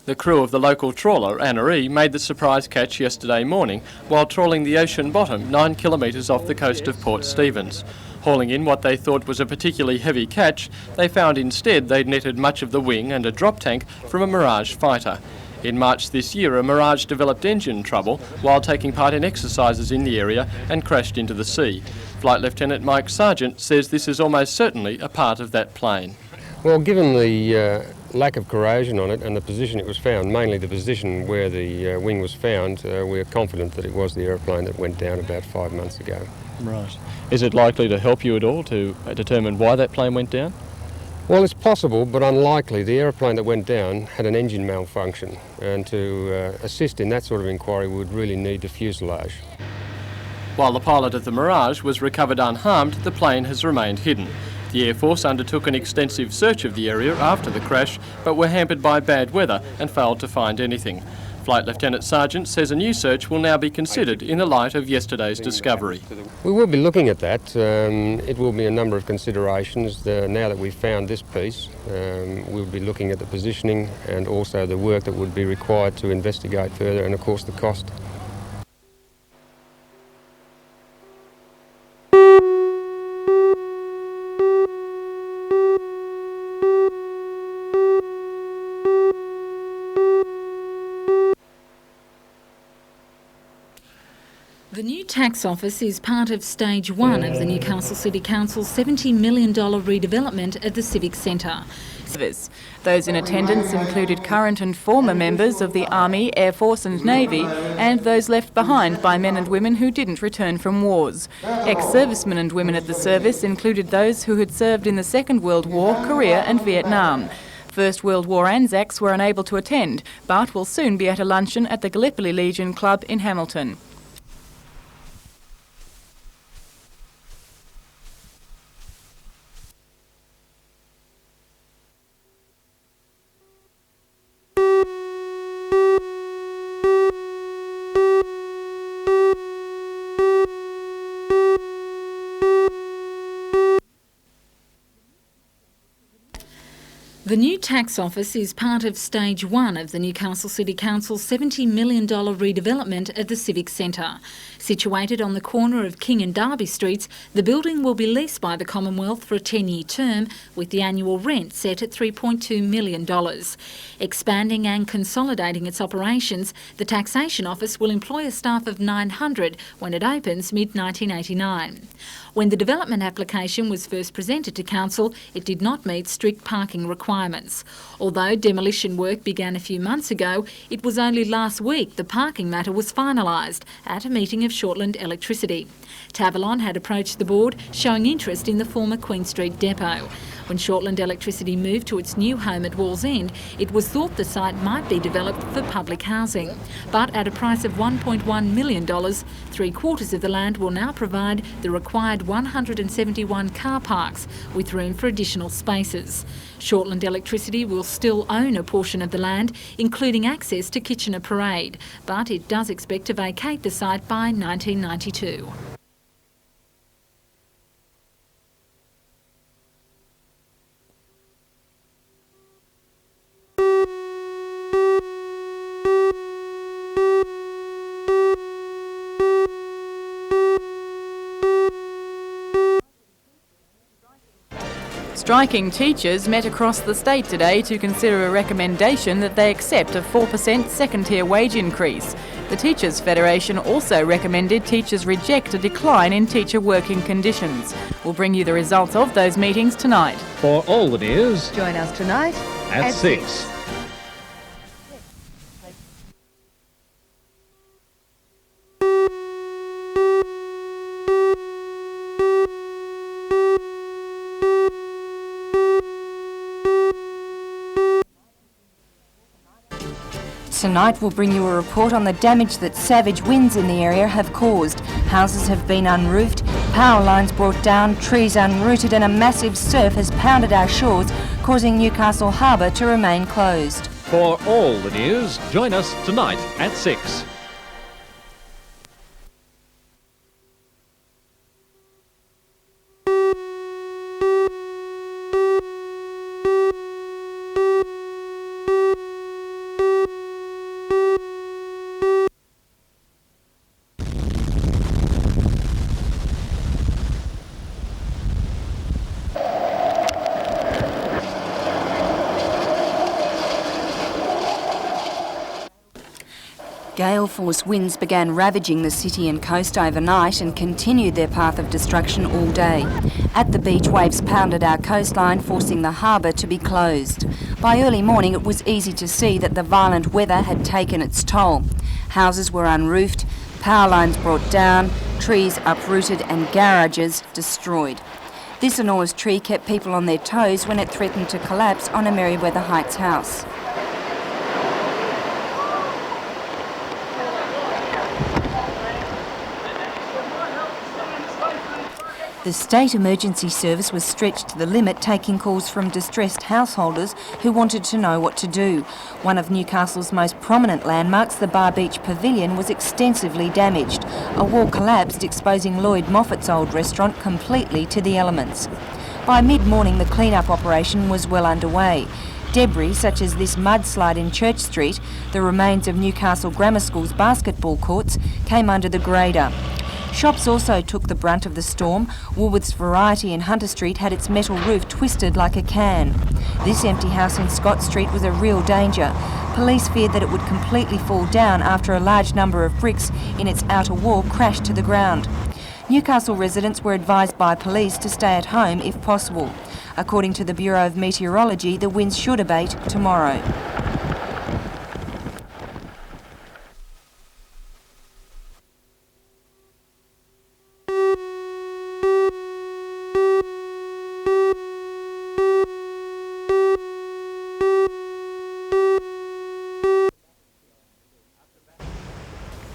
The crew of the local trawler, Anna-E, made the surprise catch yesterday morning while trawling the ocean bottom 9 kilometres off the coast of Port Stephens. Hauling in what they thought was a particularly heavy catch, they found instead they'd netted much of the wing and a drop tank from a Mirage fighter. In March this year, a Mirage developed engine trouble while taking part in exercises in the area and crashed into the sea. Flight Lieutenant Mike Sargent says this is almost certainly a part of that plane. Well, given the lack of corrosion on it and the position it was found, mainly the position where the wing was found, we're confident that it was the aeroplane that went down about 5 months ago. Right. Is it likely to help you at all to determine why that plane went down? Well, it's possible, but unlikely. The aeroplane that went down had an engine malfunction, and to assist in that sort of inquiry, we would really need the fuselage. While the pilot of the Mirage was recovered unharmed, the plane has remained hidden. The Air Force undertook an extensive search of the area after the crash, but were hampered by bad weather and failed to find anything. Flight Lieutenant Sargent says a new search will now be considered in the light of yesterday's discovery. We will be looking at that. It will be a number of considerations. Now that we've found this piece, we'll be looking at the positioning and also the work that would be required to investigate further, and of course the cost. The new tax office is part of stage 1 of the Newcastle City Council's $70 million redevelopment at the Civic Centre. Those in attendance included current and former members of the Army, Air Force and Navy, and those left behind by men and women who didn't return from wars. Ex-servicemen and women at the service included those who had served in the Second World War, Korea and Vietnam. First World War Anzacs were unable to attend, but will soon be at a luncheon at the Gallipoli Legion Club in Hamilton. The new tax office is part of stage 1 of the Newcastle City Council's $70 million redevelopment at the Civic Centre. Situated on the corner of King and Derby Streets, the building will be leased by the Commonwealth for a 10-year term, with the annual rent set at $3.2 million. Expanding and consolidating its operations, the Taxation Office will employ a staff of 900 when it opens mid-1989. When the development application was first presented to Council, it did not meet strict parking requirements. Although demolition work began a few months ago, it was only last week the parking matter was finalised at a meeting of Shortland Electricity. Tavalon had approached the board, showing interest in the former Queen Street depot. When Shortland Electricity moved to its new home at Wallsend, it was thought the site might be developed for public housing. But at a price of $1.1 million, 3/4 of the land will now provide the required 171 car parks, with room for additional spaces. Shortland Electricity will still own a portion of the land, including access to Kitchener Parade, but it does expect to vacate the site by 1992. Striking teachers met across the state today to consider a recommendation that they accept a 4% second-tier wage increase. The Teachers Federation also recommended teachers reject a decline in teacher working conditions. We'll bring you the results of those meetings tonight. For all the news, join us tonight at 6. Tonight we'll bring you a report on the damage that savage winds in the area have caused. Houses have been unroofed, power lines brought down, trees unrooted, and a massive surf has pounded our shores, causing Newcastle Harbour to remain closed. For all the news, join us tonight at 6. Gale force winds began ravaging the city and coast overnight and continued their path of destruction all day. At the beach, waves pounded our coastline, forcing the harbour to be closed. By early morning, it was easy to see that the violent weather had taken its toll. Houses were unroofed, power lines brought down, trees uprooted and garages destroyed. This enormous tree kept people on their toes when it threatened to collapse on a Merriweather Heights house. The State Emergency Service was stretched to the limit, taking calls from distressed householders who wanted to know what to do. One of Newcastle's most prominent landmarks, the Bar Beach Pavilion, was extensively damaged. A wall collapsed, exposing Lloyd Moffat's old restaurant completely to the elements. By mid-morning, the clean-up operation was well underway. Debris, such as this mudslide in Church Street, the remains of Newcastle Grammar School's basketball courts, came under the grader. Shops also took the brunt of the storm. Woolworths Variety in Hunter Street had its metal roof twisted like a can. This empty house in Scott Street was a real danger. Police feared that it would completely fall down after a large number of bricks in its outer wall crashed to the ground. Newcastle residents were advised by police to stay at home if possible. According to the Bureau of Meteorology, the winds should abate tomorrow.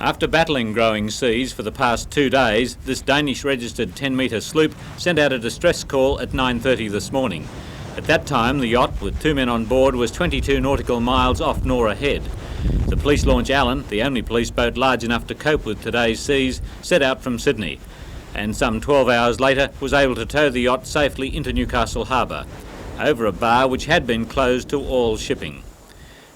After battling growing seas for the past 2 days, this Danish registered 10-metre sloop sent out a distress call at 9:30 this morning. At that time, the yacht, with 2 men on board, was 22 nautical miles off Nora Head. The police launch Allen, the only police boat large enough to cope with today's seas, set out from Sydney, and some 12 hours later was able to tow the yacht safely into Newcastle Harbour, over a bar which had been closed to all shipping.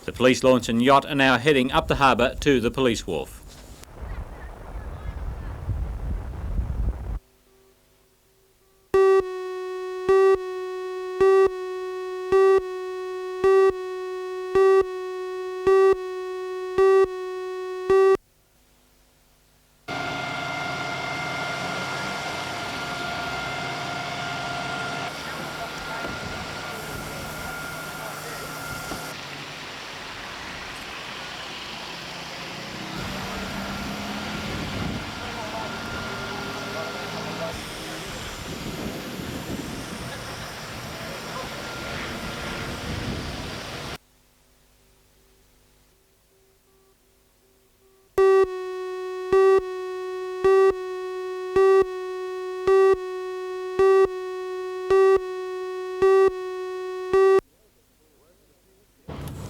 The police launch and yacht are now heading up the harbour to the police wharf.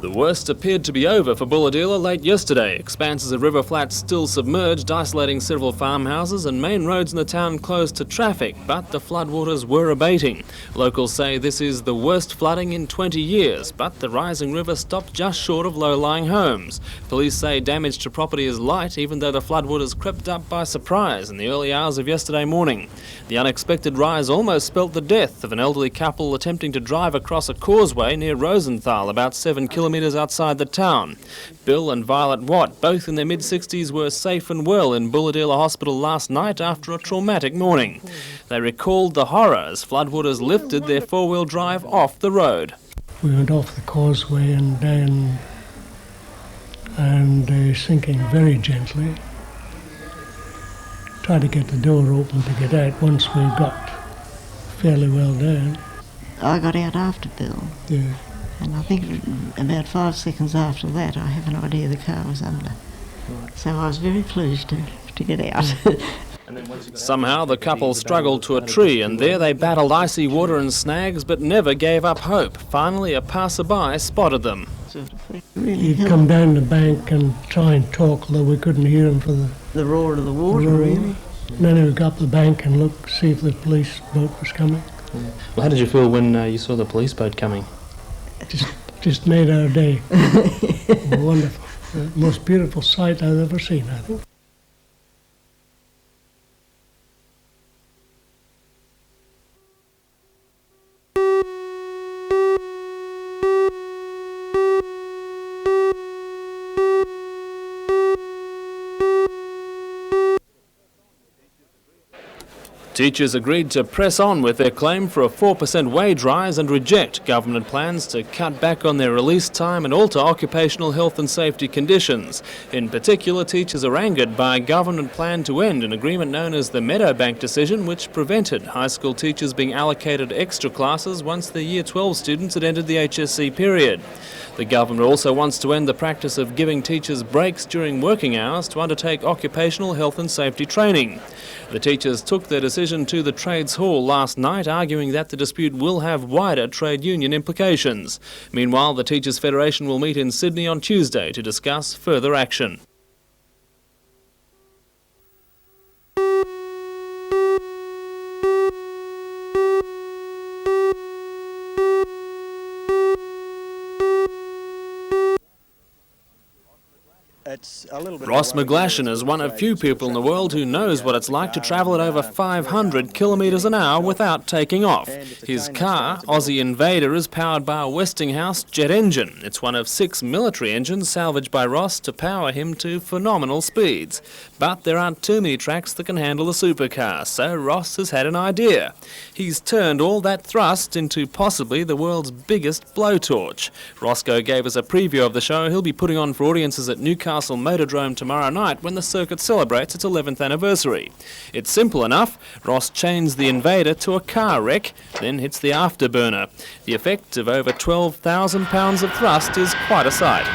The worst appeared to be over for Bulahdelah late yesterday. Expanses of river flats still submerged, isolating several farmhouses, and main roads in the town closed to traffic, but the floodwaters were abating. Locals say this is the worst flooding in 20 years, but the rising river stopped just short of low-lying homes. Police say damage to property is light, even though the floodwaters crept up by surprise in the early hours of yesterday morning. The unexpected rise almost spelt the death of an elderly couple attempting to drive across a causeway near Rosenthal, about 7 kilometres outside the town. Bill and Violet Watt, both in their mid-60s, were safe and well in Bulahdelah Hospital last night after a traumatic morning. They recalled the horror as floodwaters lifted their four-wheel drive off the road. We went off the causeway and sinking very gently. Tried to get the door open to get out once we got fairly well down. I got out after Bill. Yeah. And I think about 5 seconds after that, I have an idea the car was under. So I was very pleased to get out. Somehow the couple struggled to a tree, and there they battled icy water and snags, but never gave up hope. Finally, a passerby spotted them. He'd come down the bank and try and talk, although we couldn't hear him for the roar of the water, really. And then he would go up the bank and look, see if the police boat was coming. Well, how did you feel when you saw the police boat coming? Just made our day. Wonderful. The most beautiful sight I've ever seen, I think. Teachers agreed to press on with their claim for a 4% wage rise and reject government plans to cut back on their release time and alter occupational health and safety conditions. In particular, teachers are angered by a government plan to end an agreement known as the Meadowbank decision, which prevented high school teachers being allocated extra classes once their Year 12 students had entered the HSC period. The government also wants to end the practice of giving teachers breaks during working hours to undertake occupational health and safety training. The teachers took their decision to the Trades Hall last night, arguing that the dispute will have wider trade union implications. Meanwhile, the Teachers' Federation will meet in Sydney on Tuesday to discuss further action. Ross McGlashan is one of few people in the world who knows what it's like to travel at over 500 kilometres an hour without taking off. His car, Aussie Invader, is powered by a Westinghouse jet engine. It's one of 6 military engines salvaged by Ross to power him to phenomenal speeds. But there aren't too many tracks that can handle a supercar, so Ross has had an idea. He's turned all that thrust into possibly the world's biggest blowtorch. Roscoe gave us a preview of the show he'll be putting on for audiences at Newcastle Motordrome tomorrow night when the circuit celebrates its 11th anniversary. It's simple enough. Ross chains the Invader to a car wreck, then hits the afterburner. The effect of over 12,000 pounds of thrust is quite a sight.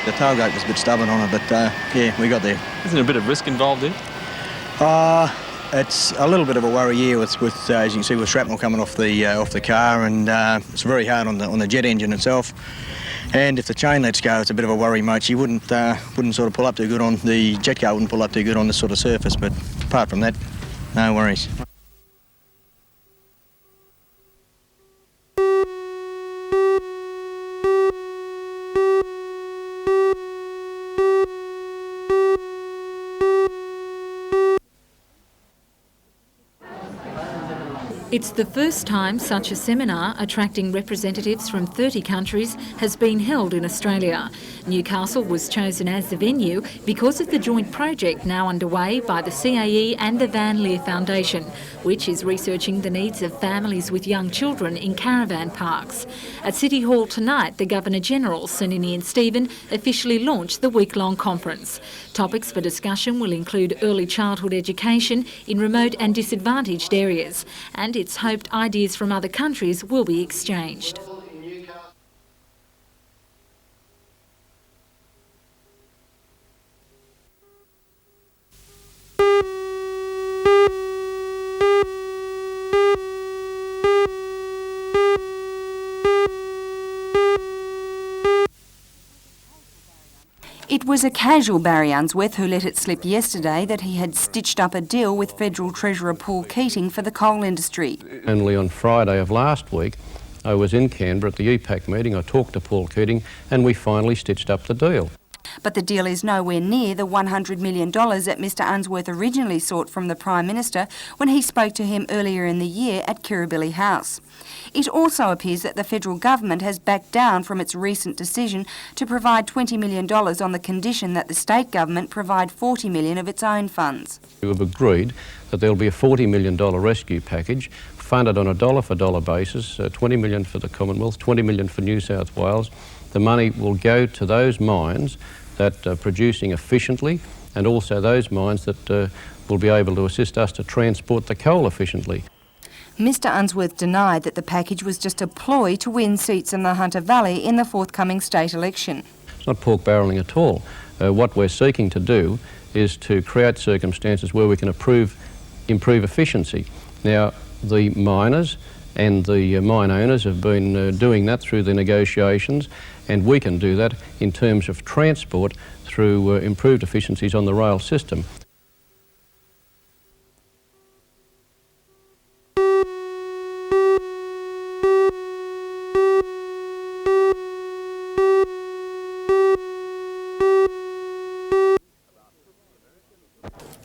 The tailgate was a bit stubborn on it, but yeah, we got there. Isn't there a bit of risk involved here? It's a little bit of a worry here with as you can see, with shrapnel coming off the car, and it's very hard on the jet engine itself. And if the chain lets go, it's a bit of a worry, mate. You wouldn't sort of pull up too good on the jet car, wouldn't pull up too good on this sort of surface. But apart from that, no worries. It's the first time such a seminar, attracting representatives from 30 countries, has been held in Australia. Newcastle was chosen as the venue because of the joint project now underway by the CAE and the Van Leer Foundation, which is researching the needs of families with young children in caravan parks. At City Hall tonight, the Governor-General, Sir Ninian Stephen, officially launched the week-long conference. Topics for discussion will include early childhood education in remote and disadvantaged areas, and it's hoped ideas from other countries will be exchanged. It was a casual Barry Unsworth who let it slip yesterday that he had stitched up a deal with Federal Treasurer Paul Keating for the coal industry. Only on Friday of last week, I was in Canberra at the EPAC meeting. I talked to Paul Keating and we finally stitched up the deal. But the deal is nowhere near the $100 million that Mr Unsworth originally sought from the Prime Minister when he spoke to him earlier in the year at Kirribilli House. It also appears that the federal government has backed down from its recent decision to provide $20 million on the condition that the state government provide $40 million of its own funds. We have agreed that there will be a $40 million rescue package funded on a dollar-for-dollar basis, $20 million for the Commonwealth, $20 million for New South Wales. The money will go to those mines that are producing efficiently, and also those mines that will be able to assist us to transport the coal efficiently. Mr Unsworth denied that the package was just a ploy to win seats in the Hunter Valley in the forthcoming state election. It's not pork barrelling at all. What we're seeking to do is to create circumstances where we can improve efficiency. Now, the miners and the mine owners have been doing that through the negotiations, and we can do that in terms of transport through improved efficiencies on the rail system.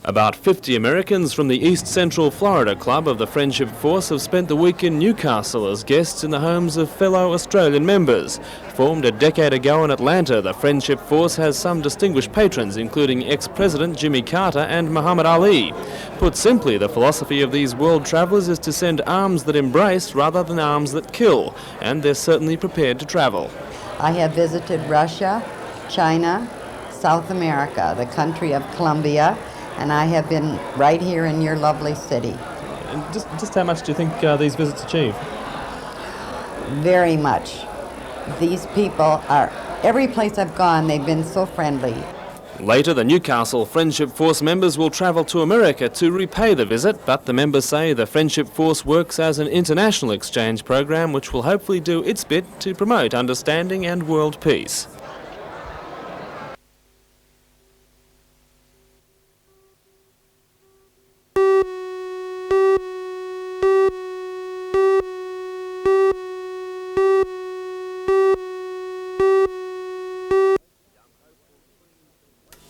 About 50 Americans from the East Central Florida Club of the Friendship Force have spent the week in Newcastle as guests in the homes of fellow Australian members. Formed a decade ago in Atlanta, the Friendship Force has some distinguished patrons, including ex-President Jimmy Carter and Muhammad Ali. Put simply, the philosophy of these world travellers is to send arms that embrace rather than arms that kill, and they're certainly prepared to travel. I have visited Russia, China, South America, the country of Colombia, and I have been right here in your lovely city. And just how much do you think these visits achieve? Very much. These people are, every place I've gone, they've been so friendly. Later, the Newcastle Friendship Force members will travel to America to repay the visit, but the members say the Friendship Force works as an international exchange program which will hopefully do its bit to promote understanding and world peace.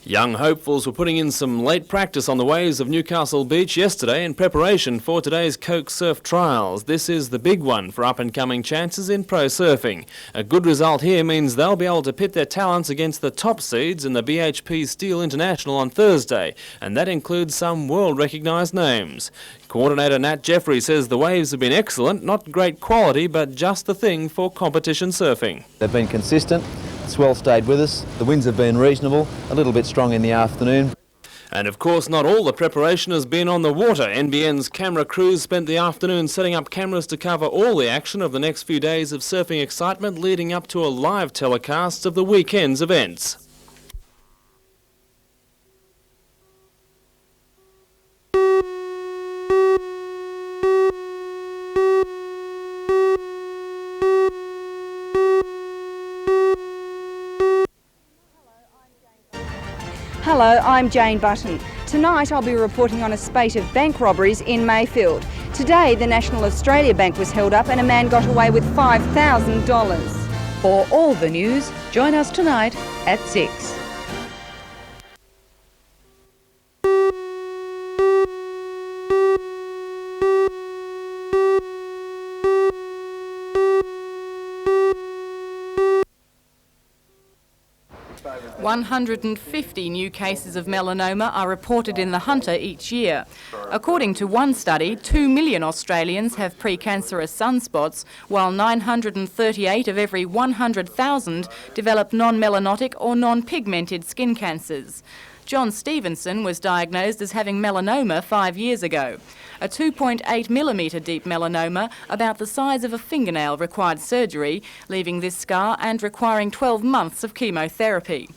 Young hopefuls were putting in some late practice on the waves of Newcastle Beach yesterday in preparation for today's Coke Surf Trials. This is the big one for up-and-coming chances in pro surfing. A good result here means they'll be able to pit their talents against the top seeds in the BHP Steel International on Thursday, and that includes some world-recognised names. Coordinator Nat Jeffrey says the waves have been excellent, not great quality, but just the thing for competition surfing. They've been consistent. Swell stayed with us, the winds have been reasonable, a little bit strong in the afternoon. And of course not all the preparation has been on the water. NBN's camera crews spent the afternoon setting up cameras to cover all the action of the next few days of surfing excitement leading up to a live telecast of the weekend's events. Hello, I'm Jane Button. Tonight I'll be reporting on a spate of bank robberies in Mayfield. Today the National Australia Bank was held up and a man got away with $5,000. For all the news, join us tonight at 6. $150 new cases of melanoma are reported in the Hunter each year. According to one study, 2 million Australians have precancerous sunspots, while 938 of every 100,000 develop non-melanotic or non-pigmented skin cancers. John Stevenson was diagnosed as having melanoma 5 years ago. A 2.8mm deep melanoma, about the size of a fingernail, required surgery, leaving this scar and requiring 12 months of chemotherapy.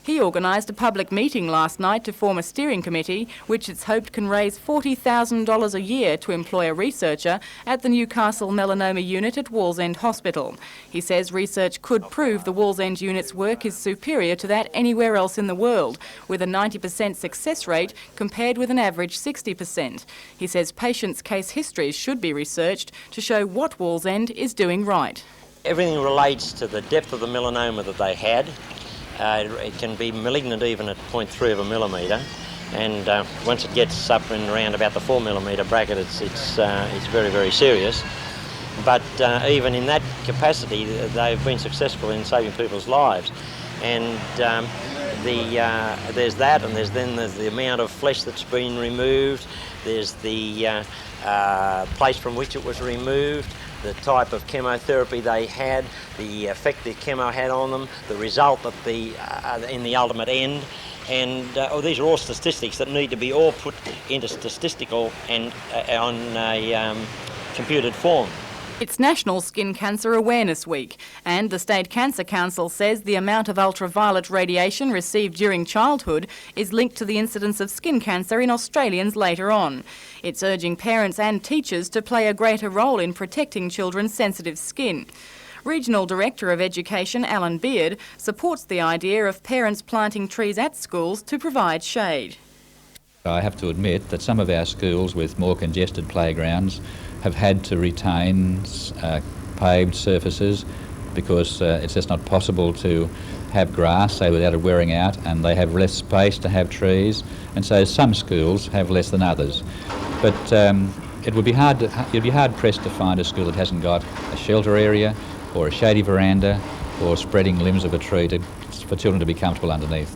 He organised a public meeting last night to form a steering committee, which it's hoped can raise $40,000 a year to employ a researcher at the Newcastle Melanoma Unit at Wallsend Hospital. He says research could prove the Wallsend Unit's work is superior to that anywhere else in the world, with a 90% success rate compared with an average 60%. He says patients' case histories should be researched to show what Wallsend is doing right. Everything relates to the depth of the melanoma that they had. It can be malignant even at 0.3 of a millimetre, and once it gets up and around about the 4 millimetre bracket, it's very, very serious. But even in that capacity, they've been successful in saving people's lives. And there's that, and there's the amount of flesh that's been removed. There's the place from which it was removed, the type of chemotherapy they had, the effect the chemo had on them, the result that in the ultimate end, and these are all statistics that need to be all put into statistical and on a computed form. It's National Skin Cancer Awareness Week, and the State Cancer Council says the amount of ultraviolet radiation received during childhood is linked to the incidence of skin cancer in Australians later on. It's urging parents and teachers to play a greater role in protecting children's sensitive skin. Regional Director of Education Alan Beard supports the idea of parents planting trees at schools to provide shade. I have to admit that some of our schools with more congested playgrounds have had to retain paved surfaces because it's just not possible to have grass, say, without it wearing out, and they have less space to have trees, and so some schools have less than others. But you'd be hard pressed to find a school that hasn't got a shelter area or a shady veranda or spreading limbs of a tree for children to be comfortable underneath.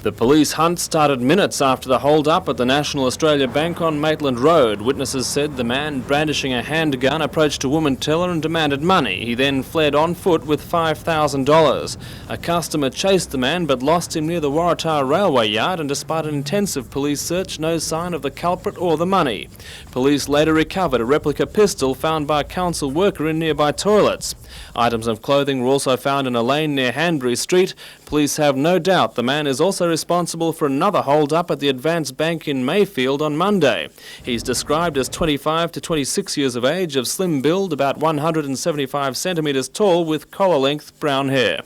The police hunt started minutes after the hold-up at the National Australia Bank on Maitland Road. Witnesses said the man brandishing a handgun approached a woman teller and demanded money. He then fled on foot with $5,000. A customer chased the man but lost him near the Waratah Railway Yard, and despite an intensive police search, no sign of the culprit or the money. Police later recovered a replica pistol found by a council worker in nearby toilets. Items of clothing were also found in a lane near Hanbury Street. Police have no doubt the man is also responsible for another hold-up at the Advance Bank in Mayfield on Monday. He's described as 25 to 26 years of age, of slim build, about 175 centimetres tall, with collar-length brown hair.